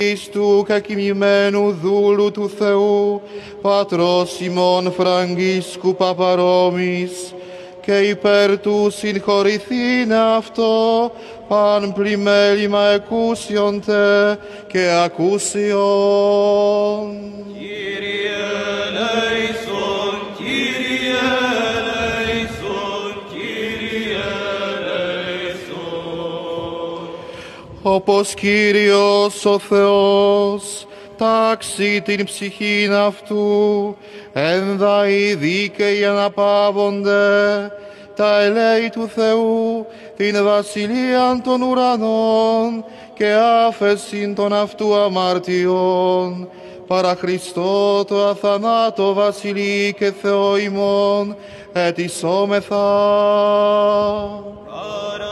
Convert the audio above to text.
Χριστού κακοιμημένου δούλου του Θεού, Πατρός ημών Φραγκίσκου Παπαρόμης, και υπέρ του συγχωρηθήνε αυτό, παν πλημέλημα εκούσιον τε και ακούσιον. Κύριε ελέησον, Κύριε ελέησον, Κύριε ελέησον. Όπως Κύριος ο Θεός τάξει την ψυχήν αυτού, ένδα οι δίκαιοι αναπαύονται, τα ελέη του Θεού, την βασιλείαν των ουρανών και άφεσιν των αυτού αμαρτιών, παρά Χριστό το αθανάτο βασιλεί και Θεό ημών, ετισόμεθα. Παρά